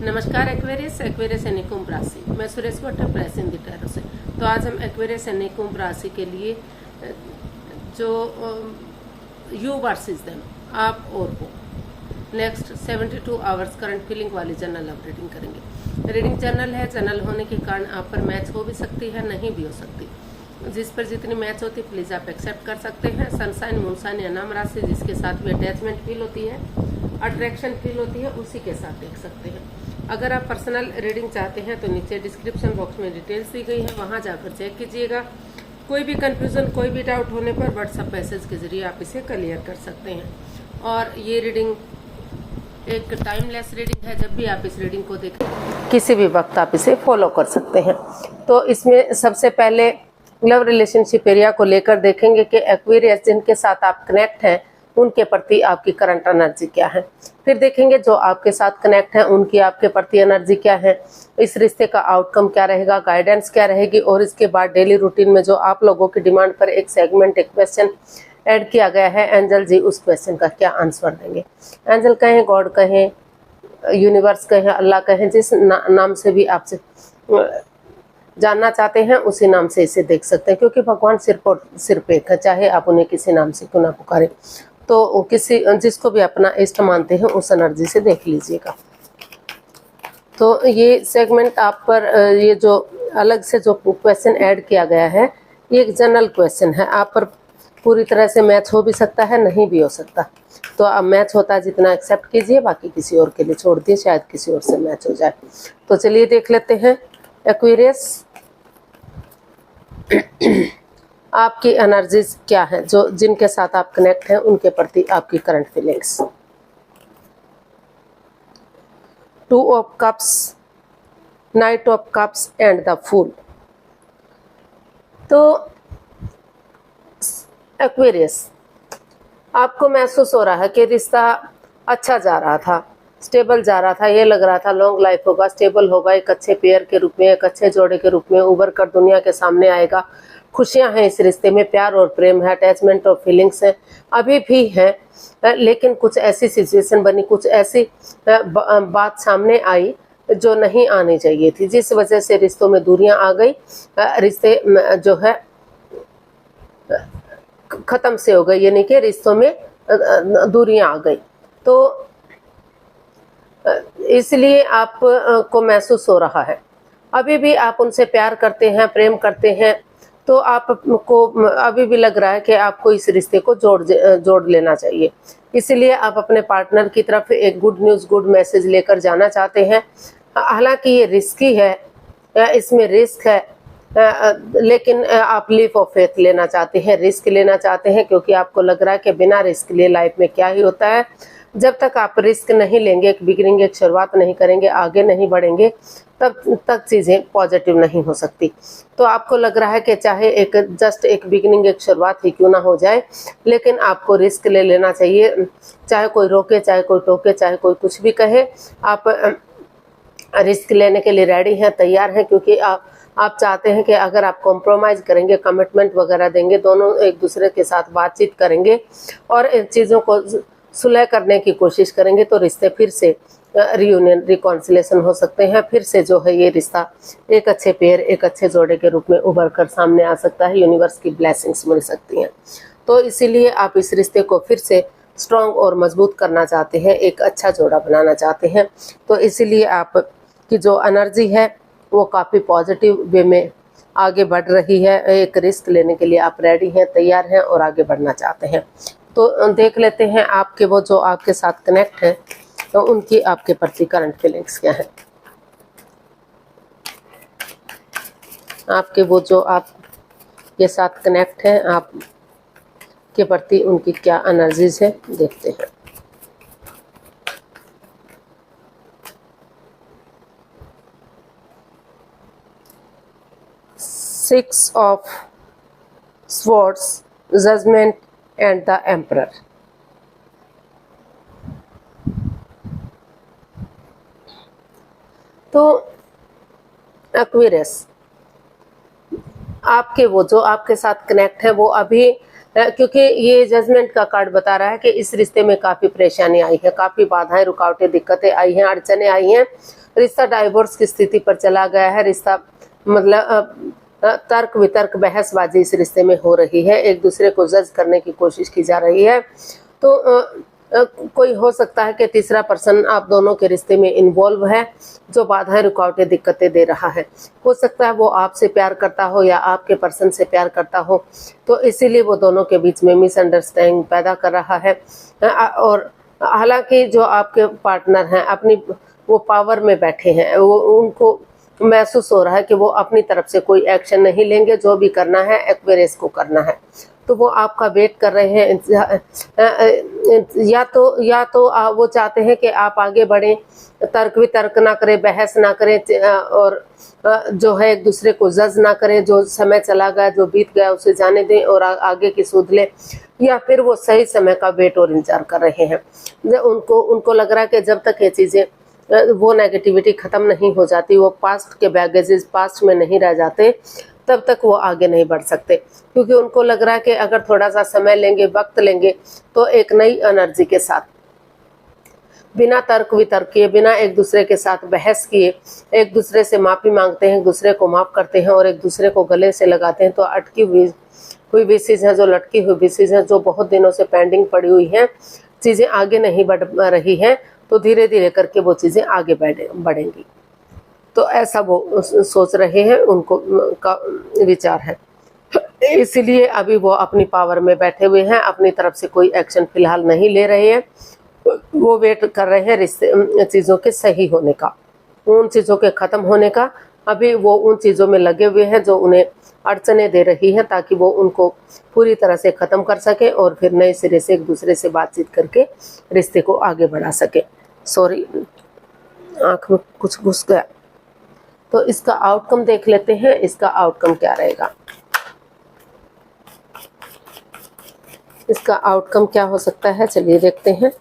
नमस्कार Aquarius and कुंभ राशि, मैं Suresh Bhatt press in the tarot से। तो आज हम एक्वेरियस एंड कुंभ राशि के लिए जो यू वर्सेस देम आप और वो नेक्स्ट 72 आवर्स करंट फीलिंग वाली जनरल लव रीडिंग करेंगे। रीडिंग जनरल है, जनरल होने के कारण आप पर मैच हो भी सकती है, नहीं भी हो सकती। जिस पर जितनी मैच होती प्लीज आप एक्सेप्ट कर सकते हैं। सनसाइन, मूनसाइन या नाम राशि जिसके साथ भी अटैचमेंट फील होती है, अट्रैक्शन फील होती है, उसी के साथ देख सकते हैं। अगर आप पर्सनल रीडिंग चाहते हैं तो नीचे डिस्क्रिप्शन बॉक्स में डिटेल्स दी गई है, वहां जाकर चेक कीजिएगा। कोई भी कंफ्यूजन, कोई भी डाउट होने पर व्हाट्सएप मैसेज के जरिए आप इसे क्लियर कर सकते हैं। और ये रीडिंग एक टाइमलेस रीडिंग है, जब भी आप इस रीडिंग को देखें किसी भी वक्त आप इसे फॉलो कर सकते हैं। तो इसमें सबसे पहले लव रिलेशनशिप एरिया को लेकर देखेंगे कि एक्वेरियस जिनके साथ आप कनेक्ट हैं उनके प्रति आपकी करंट एनर्जी क्या है। फिर देखेंगे जो आपके साथ कनेक्ट हैं उनकी आपके प्रति एनर्जी क्या है, इस रिश्ते का आउटकम क्या रहेगा, गाइडेंस क्या रहेगी। और इसके बाद डेली रूटीन में जो आप लोगों की डिमांड पर एक सेगमेंट, एक क्वेश्चन ऐड किया गया है, एंजल जी उस क्वेश्चन का क्या आंसर देंगे। एंजल कहें, गॉड कहें, यूनिवर्स कहें, अल्लाह कहें, जिस नाम से भी आपसे जानना चाहते हैं उसी नाम से इसे देख सकते हैं, क्योंकि भगवान सिर्फ एक है, चाहे आप उन्हें किसी नाम से क्यों ना पुकारें। तो किसी जिसको भी अपना इष्ट मानते हैं उस एनर्जी से देख लीजिएगा। तो ये सेगमेंट आप पर ये जो अलग से जो क्वेश्चन ऐड किया गया है ये एक जनरल क्वेश्चन है, आप पर पूरी तरह से मैच हो भी सकता है, नहीं भी हो सकता। तो अब मैच होता है जितना एक्सेप्ट कीजिए, बाकी किसी और के लिए छोड़ दिए, शायद किसी और से मैच हो जाए। तो चलिए देख लेते हैं एक्वेरियस आपकी एनर्जीज क्या है, जो जिनके साथ आप कनेक्ट हैं उनके प्रति आपकी current feelings. 2 of cups, knight of cups and the fool. तो एक्वेरियस आपको महसूस हो रहा है कि रिश्ता अच्छा जा रहा था, स्टेबल जा रहा था, ये लग रहा था लॉन्ग लाइफ होगा, स्टेबल होगा, एक अच्छे पेयर के रूप में, एक अच्छे जोड़े के रूप में उभर कर दुनिया के सामने आएगा। खुशियां हैं इस रिश्ते में, प्यार और प्रेम है, अटैचमेंट और फीलिंग्स है, अभी भी है। लेकिन कुछ ऐसी सिचुएशन बनी, कुछ ऐसी बात सामने आई जो नहीं आनी चाहिए थी, जिस वजह से रिश्तों में दूरियां आ गई, रिश्ते जो है खत्म से हो गई, यानी कि रिश्तों में दूरियां आ गई। तो इसलिए आप को महसूस हो रहा है अभी भी आप उनसे प्यार करते हैं, प्रेम करते हैं, तो आपको अभी भी लग रहा है कि आपको इस रिश्ते को जोड़ लेना चाहिए। इसलिए आप अपने पार्टनर की तरफ एक गुड न्यूज़, गुड मैसेज लेकर जाना चाहते हैं। हालांकि ये रिस्की है, इसमें रिस्क है, लेकिन आप लीप ऑफ फेथ लेना चाहते हैं, रिस्क लेना चाहते हैं, क्योंकि आपको लग रहा है कि बिना रिस्क लिए लाइफ में क्या ही होता है। जब तक आप रिस्क नहीं लेंगे, एक बिगिनिंग, एक शुरुआत नहीं करेंगे, आगे नहीं बढ़ेंगे, तब तक चीज़ें पॉजिटिव नहीं हो सकती। तो आपको लग रहा है कि चाहे एक जस्ट एक बिगिनिंग, एक शुरुआत ही क्यों ना हो जाए, लेकिन आपको रिस्क ले लेना चाहिए। चाहे कोई रोके, चाहे कोई टोके, चाहे कोई कुछ भी कहे, आप रिस्क लेने के लिए रेडी हैं, तैयार हैं, क्योंकि आप चाहते हैं कि अगर आप कॉम्प्रोमाइज़ करेंगे, कमिटमेंट वगैरह देंगे, दोनों एक दूसरे के साथ बातचीत करेंगे और इन चीज़ों को सुलह करने की कोशिश करेंगे, तो रिश्ते फिर से रियूनियन, रिकॉन्सिलेशन हो सकते हैं। फिर से जो है ये रिश्ता एक अच्छे पेयर, एक अच्छे जोड़े के रूप में उभर कर सामने आ सकता है, यूनिवर्स की ब्लेसिंग्स मिल सकती हैं। तो इसीलिए आप इस रिश्ते को फिर से स्ट्रॉन्ग और मजबूत करना चाहते हैं, एक अच्छा जोड़ा बनाना चाहते हैं। तो इसीलिए आप की जो एनर्जी है वो काफ़ी पॉजिटिव वे में आगे बढ़ रही है। एक रिस्क लेने के लिए आप रेडी हैं, तैयार हैं और आगे बढ़ना चाहते हैं। तो देख लेते हैं आपके वो जो आपके साथ कनेक्ट हैं तो उनकी आपके प्रति करंट फीलिंग्स क्या है। आपके वो जो आपके साथ कनेक्ट हैं, आप के प्रति उनकी क्या एनर्जीज है, देखते हैं। Six of swords, judgement and the emperor. तो एक्वेरियस आपके वो जो आपके साथ कनेक्ट है वो अभी, क्योंकि ये जजमेंट का कार्ड बता रहा है कि इस रिश्ते में काफ़ी परेशानी आई है, काफ़ी बाधाएं, रुकावटें, दिक्कतें आई हैं, अड़चनें आई हैं, रिश्ता डाइवोर्स की स्थिति पर चला गया है। रिश्ता मतलब तर्क वितर्क बहसबाजी इस रिश्ते में हो रही है, एक दूसरे को जज करने की कोशिश की जा रही है। तो कोई हो सकता है कि तीसरा पर्सन आप दोनों के रिश्ते में इन्वॉल्व है, जो बाधाएं रुकावटें दिक्कतें दे रहा है। हो सकता है वो आपसे प्यार करता हो या आपके पर्सन से प्यार करता हो, तो इसीलिए वो दोनों के बीच में मिसअंडरस्टैंडिंग पैदा कर रहा है। और हालांकि जो आपके पार्टनर हैं अपनी वो पावर में बैठे हैं, वो उनको महसूस हो रहा है कि वो अपनी तरफ से कोई एक्शन नहीं लेंगे, जो भी करना है एक्वेरियस को करना है। तो वो आपका वेट कर रहे हैं, या तो वो चाहते हैं कि आप आगे बढ़ें, तर्क वितर्क ना करें, बहस ना करें, और जो है एक दूसरे को जज ना करें। जो समय चला गया, जो बीत गया उसे जाने दें और आगे की सूध लें। या फिर वो सही समय का वेट और इंतजार कर रहे हैं। उनको लग रहा है कि जब तक ये चीज़ें वो नेगेटिविटी ख़त्म नहीं हो जाती, वो पास्ट के बैगेजेस पास्ट में नहीं रह जाते, तब तक वो आगे नहीं बढ़ सकते। क्योंकि उनको लग रहा है कि अगर थोड़ा सा समय लेंगे, वक्त लेंगे, तो एक नई एनर्जी के साथ, बिना तर्क वितर्क किए, बिना एक दूसरे के साथ बहस किए, एक दूसरे से माफ़ी मांगते हैं, एक दूसरे को माफ़ करते हैं और एक दूसरे को गले से लगाते हैं, तो अटकी हुई विशेष हैं, जो लटकी हुई विशेष हैं, जो बहुत दिनों से पेंडिंग पड़ी हुई हैं, चीज़ें आगे नहीं बढ़ रही हैं, तो धीरे धीरे करके वो चीज़ें आगे बढ़ेंगी। तो ऐसा वो सोच रहे हैं, उनको का विचार है। इसलिए अभी वो अपनी पावर में बैठे हुए हैं, अपनी तरफ से कोई एक्शन फिलहाल नहीं ले रहे हैं। वो वेट कर रहे हैं रिश्ते चीज़ों के सही होने का, उन चीज़ों के ख़त्म होने का। अभी वो उन चीज़ों में लगे हुए हैं जो उन्हें अड़चने दे रही हैं, ताकि वो उनको पूरी तरह से ख़त्म कर सके और फिर नए सिरे से एक दूसरे से बातचीत करके रिश्ते को आगे बढ़ा सके। सॉरी, आँख में कुछ घुस गया। तो इसका आउटकम देख लेते हैं, इसका आउटकम क्या रहेगा। इसका आउटकम क्या हो सकता है, चलिए देखते हैं।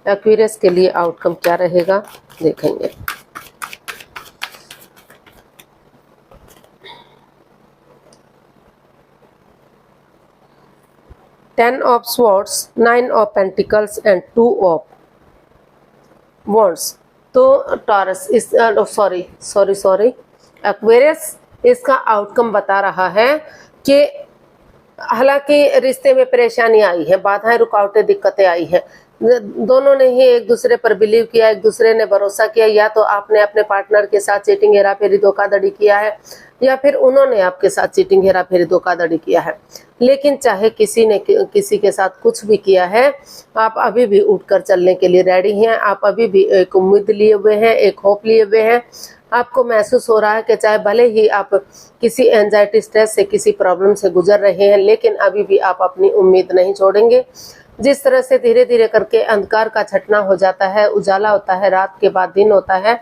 एक्वेरियस के लिए आउटकम क्या रहेगा, देखेंगे। Ten of Swords, Nine of Pentacles and Two of Wands। तो टॉरस इस सॉरी एक्वेरियस इसका आउटकम बता रहा है कि हालांकि रिश्ते में परेशानी आई है, बाधाएं रुकावटें दिक्कतें आई है, दोनों ने ही एक दूसरे पर बिलीव किया, एक दूसरे ने भरोसा किया। या तो आपने अपने पार्टनर के साथ चीटिंग, हेरा फेरी, धोखाधड़ी किया है, या फिर उन्होंने आपके साथ चीटिंग, हेरा फेरी, धोखाधड़ी किया है। लेकिन चाहे किसी ने किसी के साथ कुछ भी किया है, आप अभी भी उठकर चलने के लिए रेडी हैं। आप अभी भी एक उम्मीद लिए हुए हैं, एक होप लिए हुए हैं। आपको महसूस हो रहा है कि चाहे भले ही आप किसी एंजाइटी, स्ट्रेस से, किसी प्रॉब्लम से गुजर रहे हैं, लेकिन अभी भी आप अपनी उम्मीद नहीं छोड़ेंगे। जिस तरह से धीरे धीरे करके अंधकार का छटना हो जाता है, उजाला होता है, रात के बाद दिन होता है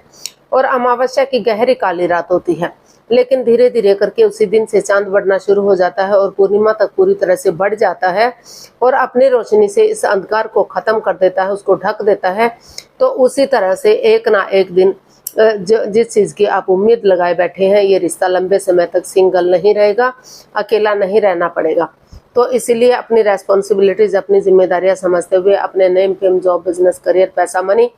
और अमावस्या की गहरी काली रात होती है, लेकिन धीरे धीरे करके उसी दिन से चांद बढ़ना शुरू हो जाता है और पूर्णिमा तक पूरी तरह से बढ़ जाता है और अपनी रोशनी से इस अंधकार को खत्म कर देता है, उसको ढक देता है। तो उसी तरह से एक ना एक दिन जिस चीज़ की आप उम्मीद लगाए बैठे हैं, ये रिश्ता लंबे समय तक सिंगल नहीं रहेगा, अकेला नहीं रहना पड़ेगा। तो इसीलिए अपनी रेस्पॉन्सिबिलिटीज, अपनी जिम्मेदारियां समझते हुए अपने name, fame, job, business, career, पैसा, मनी,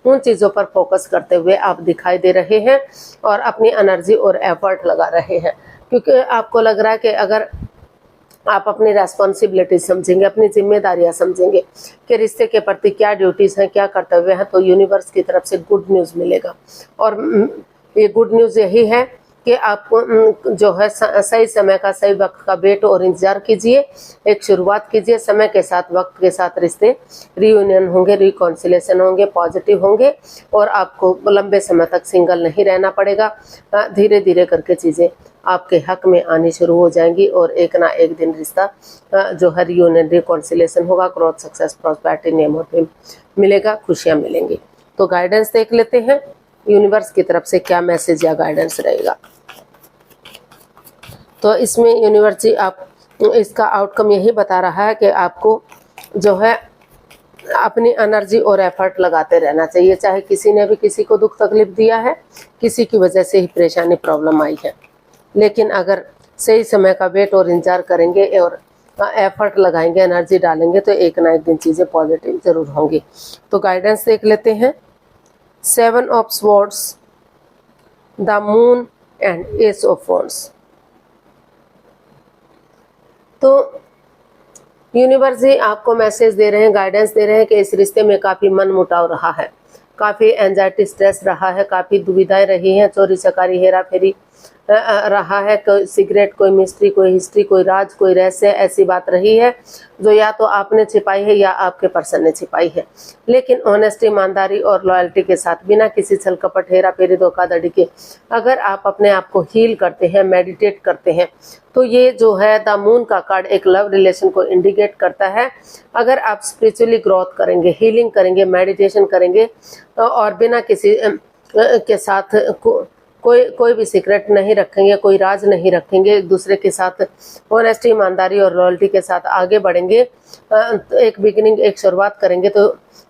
उन चीज़ों पर फोकस करते हुए आप दिखाई दे रहे हैं और अपनी एनर्जी और एफर्ट लगा रहे हैं। क्योंकि आपको लग रहा है कि अगर आप अपनी रेस्पॉन्सिबिलिटी समझेंगे, अपनी जिम्मेदारियां समझेंगे कि रिश्ते के प्रति क्या ड्यूटीज़ हैं, क्या कर्तव्य हैं, तो यूनिवर्स की तरफ से गुड न्यूज़ मिलेगा। और ये गुड न्यूज़ यही है कि आप जो है सही समय का, सही वक्त का वेट और इंतजार कीजिए, एक शुरुआत कीजिए। समय के साथ, वक्त के साथ रिश्ते रियूनियन होंगे, रिकॉन्सिलेशन होंगे, पॉजिटिव होंगे और आपको लंबे समय तक सिंगल नहीं रहना पड़ेगा। धीरे धीरे करके चीज़ें आपके हक में आनी शुरू हो जाएंगी और एक ना एक दिन रिश्ता जो है रियूनियन, रिकॉन्सिलेशन होगा, ग्रोथ, सक्सेस, प्रॉस्पेरिटी, नेम और फेम मिलेगा, खुशियाँ मिलेंगी। तो गाइडेंस देख लेते हैं, यूनिवर्स की तरफ से क्या मैसेज या गाइडेंस रहेगा। तो इसमें यूनिवर्स जी आप इसका आउटकम यही बता रहा है कि आपको जो है अपनी एनर्जी और एफर्ट लगाते रहना चाहिए। चाहे किसी ने भी किसी को दुख तकलीफ दिया है, किसी की वजह से ही परेशानी, प्रॉब्लम आई है, लेकिन अगर सही समय का वेट और इंतजार करेंगे और एफर्ट लगाएंगे, एनर्जी डालेंगे, तो एक ना एक दिन चीज़ें पॉजिटिव ज़रूर होंगी। तो गाइडेंस देख लेते हैं। 7 of swords, the moon and ace of wands। तो यूनिवर्स जी आपको मैसेज दे रहे हैं, गाइडेंस दे रहे हैं कि इस रिश्ते में काफ़ी मनमुटाव रहा है, काफ़ी एंजाइटी स्ट्रेस रहा है, काफ़ी दुविधाएं रही हैं, चोरी चकारी हेरा फेरी रहा है, कोई सीक्रेट, कोई मिस्ट्री, कोई हिस्ट्री, कोई राज, कोई रहस्य, ऐसी बात रही है जो या तो आपने छिपाई है या आपके पर्सन ने छिपाई है। लेकिन ऑनेस्टी, ईमानदारी और लॉयल्टी के साथ, बिना किसी छल कपट, हेरा फेरी, धोखाधड़ी के अगर आप अपने आप को हील करते हैं, मेडिटेट करते हैं, तो ये जो है द मून का कार्ड एक लव रिलेशन को इंडिकेट करता है। अगर आप स्पिरिचुअली ग्रोथ करेंगे, हीलिंग करेंगे, मेडिटेशन करेंगे और बिना किसी के साथ कोई भी सीक्रेट नहीं रखेंगे, कोई राज नहीं रखेंगे, एक दूसरे के साथ ऑनेस्टी, ईमानदारी और लॉयल्टी के साथ आगे बढ़ेंगे, एक बिगिनिंग, एक शुरुआत करेंगे, तो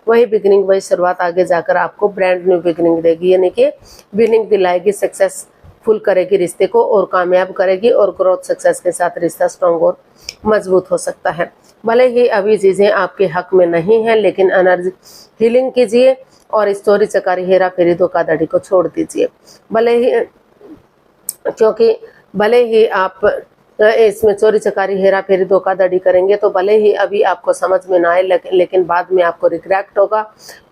वही बिगिनिंग, वही शुरुआत आगे जाकर आपको ब्रांड न्यू बिगिनिंग देगी, यानी कि बिगिनिंग दिलाएगी, सक्सेसफुल करेगी रिश्ते को और कामयाब करेगी और ग्रोथ सक्सेस के साथ रिश्ता स्ट्रॉन्ग और मजबूत हो सकता है। भले ही अभी चीज़ें आपके हक में नहीं हैं, लेकिन एनर्जी हीलिंग कीजिए और इस चोरी चकारी, हेरा फेरी, धोखाधड़ी को छोड़ दीजिए। क्योंकि भले ही आप इसमें चोरी चकारी, हेरा फेरी, धोखाधड़ी करेंगे तो भले ही अभी आपको समझ में ना आए, लेकिन बाद में आपको रिग्रेट होगा,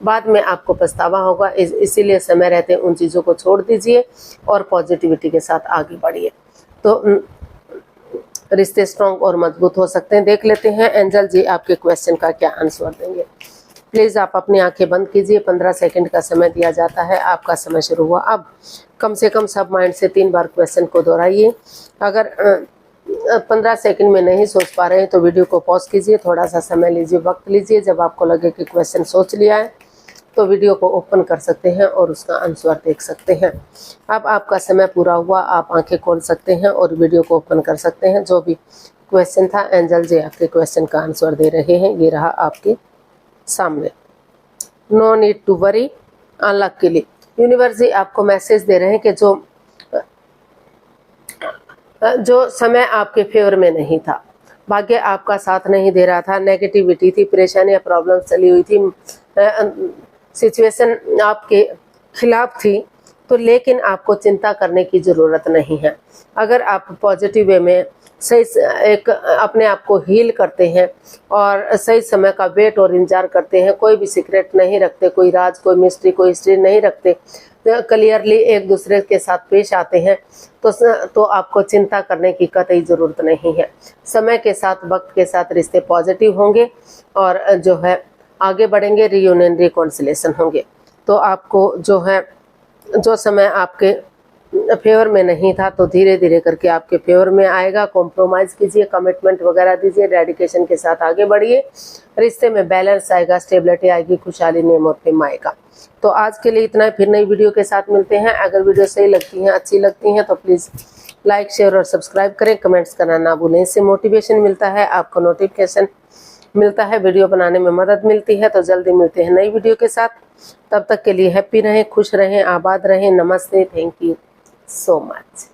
बाद में आपको पछतावा होगा। इसीलिए समय रहते उन चीज़ों को छोड़ दीजिए और पॉजिटिविटी के साथ आगे बढ़िए, तो रिश्ते स्ट्रॉन्ग और मजबूत हो सकते हैं। देख लेते हैं एंजल जी आपके क्वेश्चन का क्या आंसर देंगे। प्लीज़ आप अपनी आंखें बंद कीजिए, 15 सेकंड का समय दिया जाता है। आपका समय शुरू हुआ। अब कम से कम सब माइंड से 3 बार क्वेश्चन को दोहराइए। अगर 15 सेकंड में नहीं सोच पा रहे हैं तो वीडियो को पॉज कीजिए, थोड़ा सा समय लीजिए, वक्त लीजिए। जब आपको लगे कि क्वेश्चन सोच लिया है तो वीडियो को ओपन कर सकते हैं और उसका आंसर देख सकते हैं। अब आपका समय पूरा हुआ, आप आंखें खोल सकते हैं और वीडियो को ओपन कर सकते हैं। जो भी क्वेश्चन था एंजल जी आपके क्वेश्चन का आंसर दे रहे हैं, ये रहा आपके सामने। No need to worry, unluckily universe ji आपको मैसेज दे रहे हैं कि जो समय आपके फेवर में नहीं था, भाग्य आपका साथ नहीं दे रहा था, नेगेटिविटी थी, परेशानी या प्रॉब्लम चली हुई थी, सिचुएशन आपके खिलाफ थी, तो लेकिन आपको चिंता करने की ज़रूरत नहीं है। अगर आप पॉजिटिव वे में सही एक अपने आप को हील करते हैं और सही समय का वेट और इंतजार करते हैं, कोई भी सीक्रेट नहीं रखते, कोई राज, कोई मिस्ट्री, कोई हिस्ट्री नहीं रखते, तो क्लियरली एक दूसरे के साथ पेश आते हैं, तो आपको चिंता करने की कतई ज़रूरत नहीं है। समय के साथ, वक्त के साथ रिश्ते पॉजिटिव होंगे और जो है आगे बढ़ेंगे, रियूनियन, रिकॉन्सिलेशन होंगे। तो आपको जो समय आपके फेवर में नहीं था तो धीरे धीरे करके आपके फेवर में आएगा। कॉम्प्रोमाइज़ कीजिए, कमिटमेंट वगैरह दीजिए, डेडिकेशन के साथ आगे बढ़िए, रिश्ते में बैलेंस आएगा, स्टेबिलिटी आएगी, खुशहाली, नेम और फेम आएगा। तो आज के लिए इतना ही, फिर नई वीडियो के साथ मिलते हैं। अगर वीडियो सही लगती हैं, अच्छी लगती हैं तो प्लीज़ लाइक, शेयर और सब्सक्राइब करें, कमेंट्स करना ना भूलें। इससे मोटिवेशन मिलता है, आपको नोटिफिकेशन मिलता है, वीडियो बनाने में मदद मिलती है। तो जल्दी मिलते हैं नई वीडियो के साथ। तब तक के लिए हैप्पी रहें, खुश रहें, आबाद रहें। नमस्ते, थैंक यू so much।